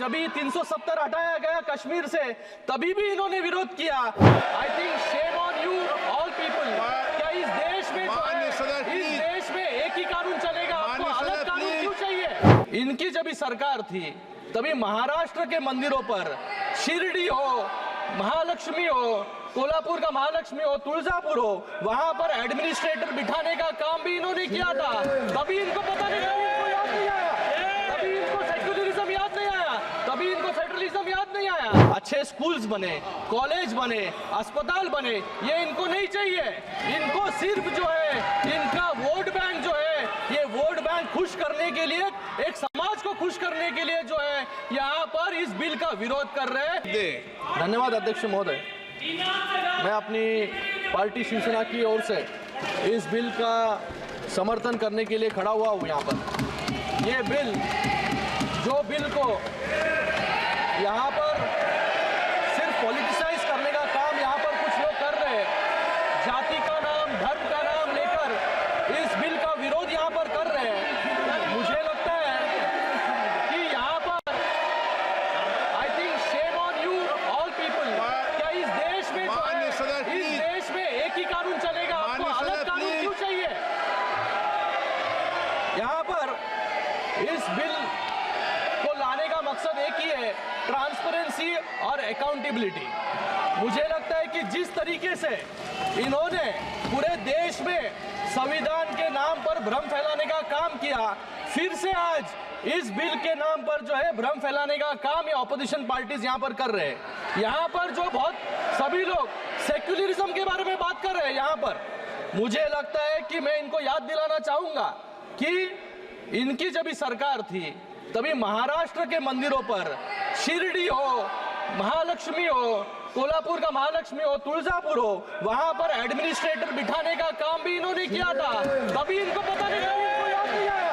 जब भी 370 हटाया गया कश्मीर से तभी भी इन्होंने विरोध किया। I think shame on you all people. क्या इस देश में इस देश में एक ही कानून चलेगा? आपको अलग कानून क्यों चाहिए? इनकी जब भी सरकार थी तभी महाराष्ट्र के मंदिरों पर शिरडी हो, महालक्ष्मी हो, कोल्हापुर का महालक्ष्मी हो, तुळजापुर हो, वहां पर एडमिनिस्ट्रेटर बिठाने का काम भी इन्होंने किया था। तभी इनको पता नहीं, इनको याद नहीं आया, तभी इनको सेक्युलरिज्म याद नहीं आया, तभी इनको फेडरलिज्म याद नहीं आया। अच्छे स्कूल्स बने, कॉलेज बने, अस्पताल बने, ये इनको नहीं चाहिए। इनको सिर्फ जो है इनका वोट बैंक जो है, ये वोट बैंक खुश करने के लिए, एक समाज को खुश करने के लिए जो है यहाँ पर इस बिल का विरोध कर रहे हैं। धन्यवाद अध्यक्ष महोदय। मैं अपनी पार्टी शिवसेना की ओर से इस बिल का समर्थन करने के लिए खड़ा हुआ हूँ यहाँ पर। ये बिल, जो बिल को यहाँ पर सिर्फ पॉलिटिसाइज करने का काम यहाँ पर कुछ लोग कर रहे हैं, जाति का नाम, धर्म का नाम लेकर इस बिल का विरोध यहाँ पर कर रहे हैं। मुझे लगता है कि यहाँ पर I think shame on you all people. क्या इस देश में एक ही कानून चलेगा? आपको अलग कानून क्यों चाहिए? यहाँ पर इस बिल को लाने का मकसद एक ही है, ट्रांसपेरेंसी और अकाउंटेबिलिटी। मुझे लगता है कि जिस तरीके से इन्होंने पूरे देश में संविधान के नाम पर भ्रम फैलाने का काम किया, फिर से आज इस बिल के नाम पर जो है भ्रम फैलाने का काम ये ऑपोजिशन पार्टीज यहाँ पर कर रहे हैं। यहाँ पर जो बहुत सभी लोग सेक्युलरिज्म के बारे में बात कर रहे हैं यहाँ पर, मुझे लगता है कि मैं इनको याद दिलाना चाहूंगा कि इनकी जब भी सरकार थी तभी महाराष्ट्र के मंदिरों पर शिरडी हो, महालक्ष्मी हो, कोल्हापुर का महालक्ष्मी हो, तुळजापुर हो, वहां पर एडमिनिस्ट्रेटर बिठाने का काम भी इन्होंने किया था। तभी इनको पता नहीं, इनको याद नहीं आया,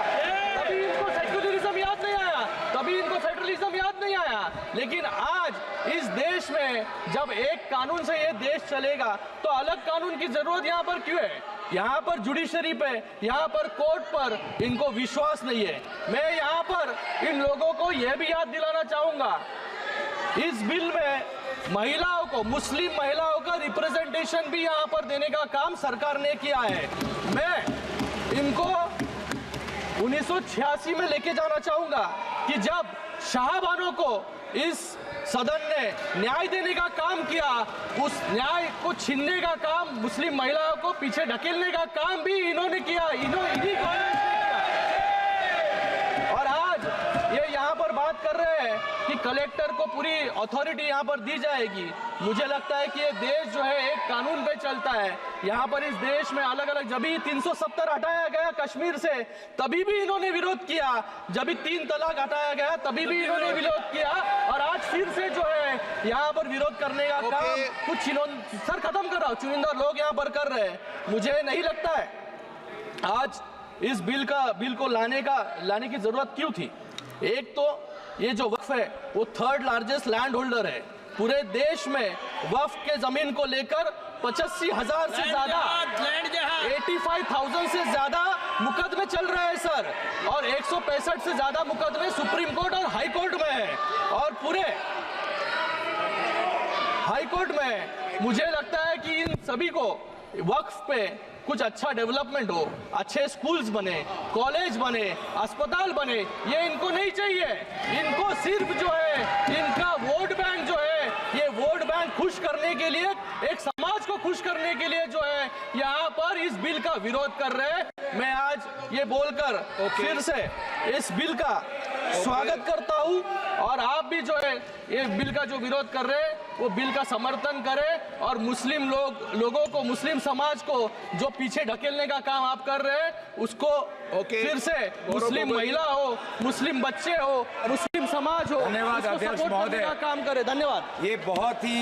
तभी इनको सेक्युलरिज्म याद नहीं आया, तभी इनको फेडरलिज्म याद नहीं आया। लेकिन आज इस देश में जब एक कानून से ये देश चलेगा तो अलग कानून की जरूरत यहाँ पर क्यों है? यहाँ पर जुडिशरी पे, यहाँ पर कोर्ट पर इनको विश्वास नहीं है। मैं यहाँ पर इन लोगों को यह भी याद दिलाना चाहूंगा, इस बिल में महिलाओं को, मुस्लिम महिलाओं का रिप्रेजेंटेशन भी यहाँ पर देने का काम सरकार ने किया है। मैं इनको 1986 में लेके जाना चाहूंगा कि जब शाहबानों को इस सदन ने न्याय देने का काम किया, उस न्याय को छीनने का काम, मुस्लिम महिलाओं को पीछे ढकेलने का काम भी इन्होंने किया, इन्हीं कांग्रेस ने किया। और आज ये यहाँ पर बात कर रहे हैं कि कलेक्टर को पूरी अथॉरिटी यहाँ पर दी जाएगी। मुझे लगता है कि ये देश जो है एक कानून पे चलता है। यहाँ पर इस देश में अलग अलग, जब भी 370 हटाया गया कश्मीर से तभी भी इन्होंने विरोध किया, जब भी 3 तलाक हटाया गया तभी भी इन्होंने विरोध किया, और आज फिर से जो है यहाँ पर विरोध करने का काम कुछ सर खत्म कर रहा हूँ, चुनिंदा लोग यहाँ पर कर रहे हैं। मुझे नहीं लगता है आज इस बिल को लाने की जरूरत क्यों थी। एक तो ये जो वक्फ है वो 3rd लार्जेस्ट लैंड होल्डर है पूरे देश में। वक्फ के जमीन को लेकर 85,000 से ज्यादा, 85,000 से ज्यादा मुकदमे चल रहे हैं सर, और 165 से ज्यादा मुकदमे सुप्रीम कोर्ट और हाई कोर्ट में है। और पूरे हाई कोर्ट में मुझे लगता है कि इन सभी को वक्फ पे कुछ अच्छा डेवलपमेंट हो, अच्छे स्कूल्स बने, कॉलेज बने, अस्पताल बने, ये इनको नहीं चाहिए। इनको सिर्फ जो है इनका वोट बैंक जो है, ये वोट बैंक खुश करने के लिए, एक समाज को खुश करने के लिए जो है यहाँ पर इस बिल का विरोध कर रहे हैं। मैं आज ये बोलकर फिर से इस बिल का स्वागत करता हूँ, और आप भी जो है ये बिल का जो विरोध कर रहे हैं वो बिल का समर्थन करें, और मुस्लिम लोगों को, मुस्लिम समाज को जो पीछे ढकेलने का काम आप कर रहे हैं उसको फिर से, मुस्लिम महिला हो, मुस्लिम बच्चे हो, मुस्लिम समाज हो, धन्यवाद अध्यक्ष महोदय, काम करें। धन्यवाद। ये बहुत ही